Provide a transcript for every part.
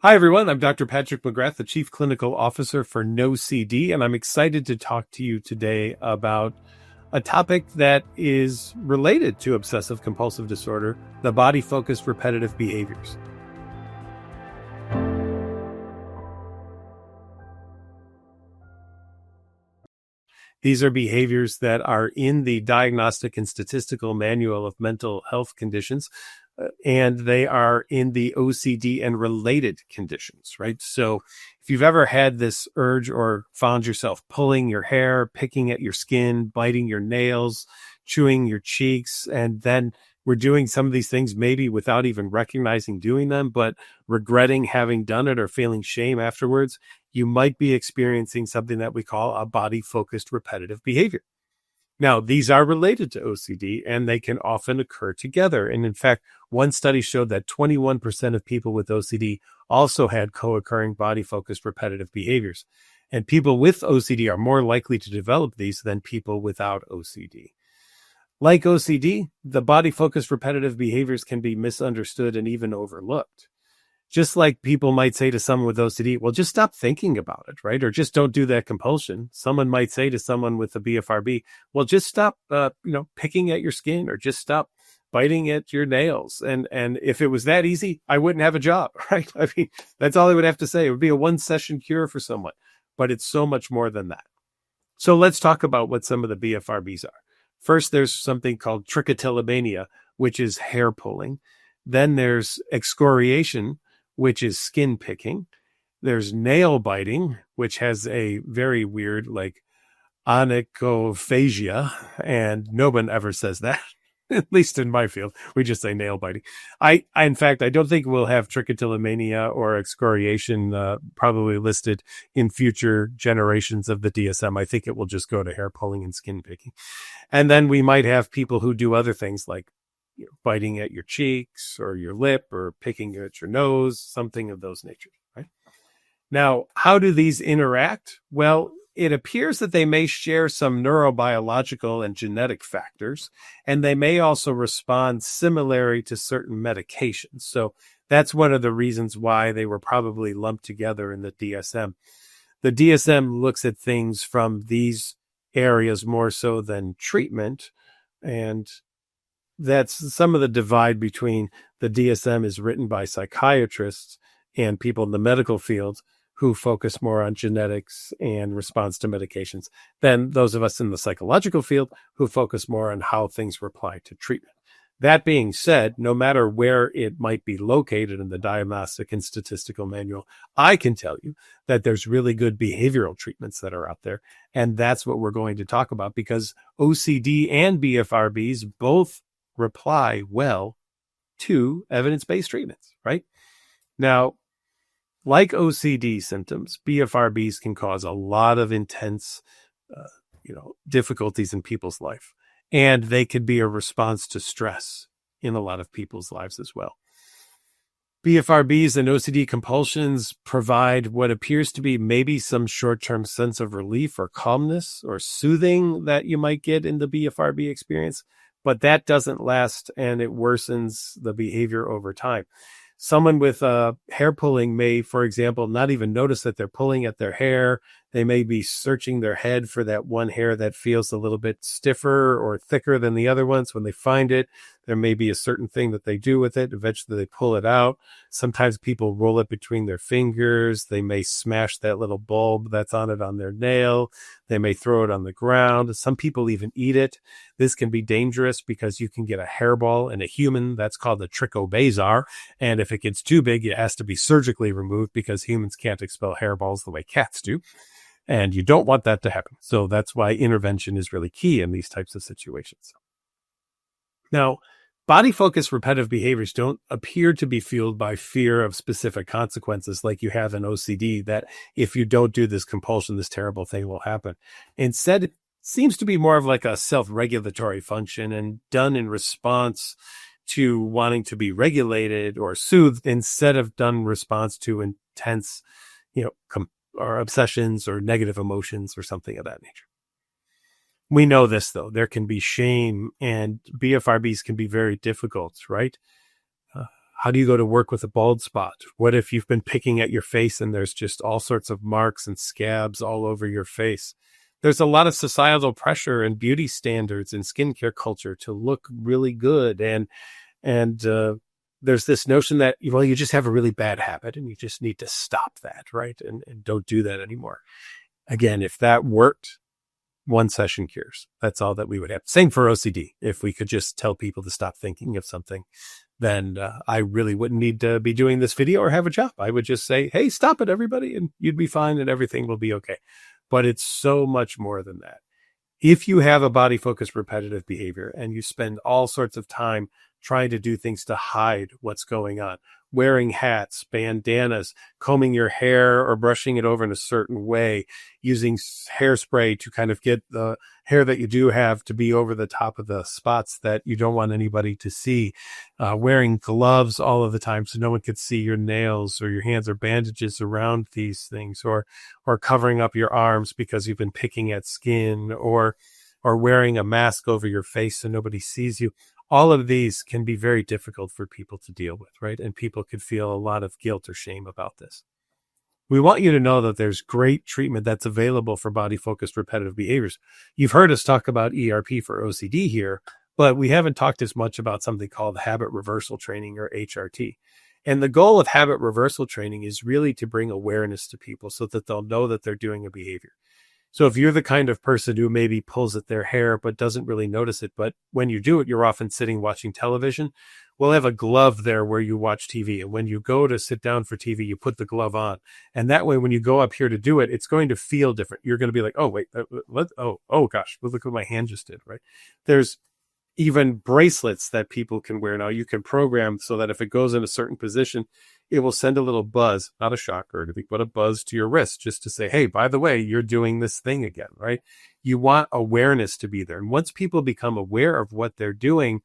Hi, everyone. I'm Dr. Patrick McGrath, the Chief Clinical Officer for NOCD, and I'm excited to talk to you today about a topic that is related to obsessive compulsive disorder, the body-focused repetitive behaviors. These are behaviors that are in the Diagnostic and Statistical Manual of Mental Health Conditions, and they are in the OCD and related conditions, right? So if you've ever had this urge or found yourself pulling your hair, picking at your skin, biting your nails, chewing your cheeks, and then we're doing some of these things maybe without even recognizing doing them, but regretting having done it or feeling shame afterwards, you might be experiencing something that we call a body-focused repetitive behavior. Now, these are related to OCD, and they can often occur together. And in fact, one study showed that 21% of people with OCD also had co-occurring body-focused repetitive behaviors. And people with OCD are more likely to develop these than people without OCD. Like OCD, the body-focused repetitive behaviors can be misunderstood and even overlooked. Just like people might say to someone with OCD, well, just stop thinking about it, right? Or just don't do that compulsion. Someone might say to someone with a BFRB, well, just stop, picking at your skin, or just stop biting at your nails. And if it was that easy, I wouldn't have a job, right? I mean, that's all I would have to say. It would be a one-session cure for someone, but it's so much more than that. So let's talk about what some of the BFRBs are. First, there's something called trichotillomania, which is hair pulling. Then there's excoriation, which is skin picking. There's nail biting, which has a very weird, like, onychophagia, and no one ever says that, at least in my field. We just say nail biting. In fact, I don't think we'll have trichotillomania or excoriation probably listed in future generations of the DSM. I think it will just go to hair pulling and skin picking. And then we might have people who do other things like biting at your cheeks or your lip or picking at your nose, something of those natures, right? Now, how do these interact? Well, it appears that they may share some neurobiological and genetic factors, and they may also respond similarly to certain medications. So that's one of the reasons why they were probably lumped together in the DSM. The DSM looks at things from these areas more so than treatment, and that's some of the divide between the DSM is written by psychiatrists and people in the medical field who focus more on genetics and response to medications than those of us in the psychological field who focus more on how things reply to treatment. That being said, no matter where it might be located in the Diagnostic and Statistical Manual, I can tell you that there's really good behavioral treatments that are out there. And that's what we're going to talk about, because OCD and BFRBs both reply well to evidence-based treatments, right? Now, like OCD symptoms, BFRBs can cause a lot of intense, difficulties in people's life. And they could be a response to stress in a lot of people's lives as well. BFRBs and OCD compulsions provide what appears to be maybe some short-term sense of relief or calmness or soothing that you might get in the BFRB experience, but that doesn't last, and it worsens the behavior over time. Someone with hair pulling may, for example, not even notice that they're pulling at their hair. They may be searching their head for that one hair that feels a little bit stiffer or thicker than the other ones. When they find it, there may be a certain thing that they do with it. Eventually they pull it out. Sometimes people roll it between their fingers. They may smash that little bulb that's on it on their nail. They may throw it on the ground. Some people even eat it. This can be dangerous because you can get a hairball in a human. That's called the trichobazar. And if it gets too big, it has to be surgically removed because humans can't expel hairballs the way cats do. And you don't want that to happen. So that's why intervention is really key in these types of situations. Now, body-focused repetitive behaviors don't appear to be fueled by fear of specific consequences like you have in OCD, that if you don't do this compulsion, this terrible thing will happen. Instead, it seems to be more of like a self-regulatory function and done in response to wanting to be regulated or soothed, instead of done in response to intense, or obsessions or negative emotions or something of that nature. We know this, though. There can be shame, and BFRBs can be very difficult, right? How do you go to work with a bald spot? What if you've been picking at your face and there's just all sorts of marks and scabs all over your face? There's a lot of societal pressure and beauty standards and skincare culture to look really good. And there's this notion that, well, you just have a really bad habit and you just need to stop that, right? And don't do that anymore. Again, if that worked, one session cures. That's all that we would have. Same for OCD. If we could just tell people to stop thinking of something, then I really wouldn't need to be doing this video or have a job. I would just say, hey, stop it, everybody, and you'd be fine and everything will be okay. But it's so much more than that. If you have a body-focused repetitive behavior and you spend all sorts of time trying to do things to hide what's going on, wearing hats, bandanas, combing your hair or brushing it over in a certain way, using hairspray to kind of get the hair that you do have to be over the top of the spots that you don't want anybody to see, wearing gloves all of the time so no one could see your nails or your hands, or bandages around these things, or covering up your arms because you've been picking at skin, or wearing a mask over your face so nobody sees you. All of these can be very difficult for people to deal with, right? And people could feel a lot of guilt or shame about this. We want you to know that there's great treatment that's available for body-focused repetitive behaviors. You've heard us talk about ERP for OCD here, but we haven't talked as much about something called habit reversal training, or HRT. And the goal of habit reversal training is really to bring awareness to people so that they'll know that they're doing a behavior. So if you're the kind of person who maybe pulls at their hair but doesn't really notice it, but when you do it, you're often sitting watching television, we'll have a glove there where you watch TV. And when you go to sit down for TV, you put the glove on. And that way, when you go up here to do it, it's going to feel different. You're going to be like, oh, wait, oh gosh, look what my hand just did, right? There's even bracelets that people can wear now. You can program so that if it goes in a certain position, it will send a little buzz, not a shock or anything, but a buzz to your wrist just to say, hey, by the way, you're doing this thing again, right? You want awareness to be there. And once people become aware of what they're doing,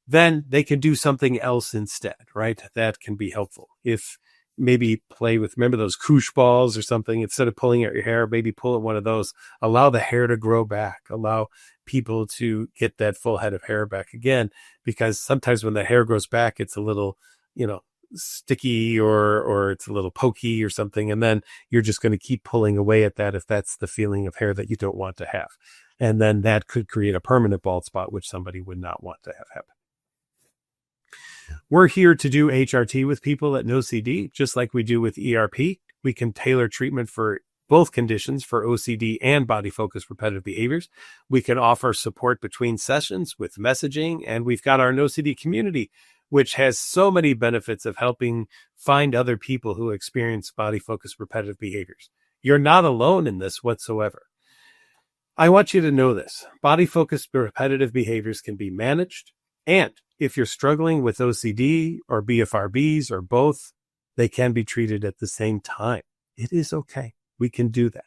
then they can do something else instead, right? That can be helpful. If maybe play with, remember those koosh balls or something, instead of pulling at your hair, maybe pull at one of those, allow the hair to grow back, allow people to get that full head of hair back again, because sometimes when the hair grows back, it's a little, sticky or it's a little pokey or something. And then you're just going to keep pulling away at that if that's the feeling of hair that you don't want to have. And then that could create a permanent bald spot, which somebody would not want to have happen. We're here to do HRT with people at NOCD, just like we do with ERP. We can tailor treatment for both conditions, for OCD and body-focused repetitive behaviors. We can offer support between sessions with messaging, and we've got our NOCD community, which has so many benefits of helping find other people who experience body-focused repetitive behaviors. You're not alone in this whatsoever. I want you to know this. Body-focused repetitive behaviors can be managed, and if you're struggling with OCD or BFRBs or both, they can be treated at the same time. It is okay. We can do that.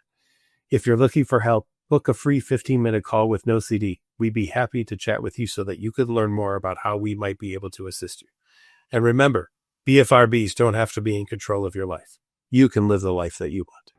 If you're looking for help, book a free 15-minute call with NOCD. We'd be happy to chat with you so that you could learn more about how we might be able to assist you. And remember, BFRBs don't have to be in control of your life. You can live the life that you want.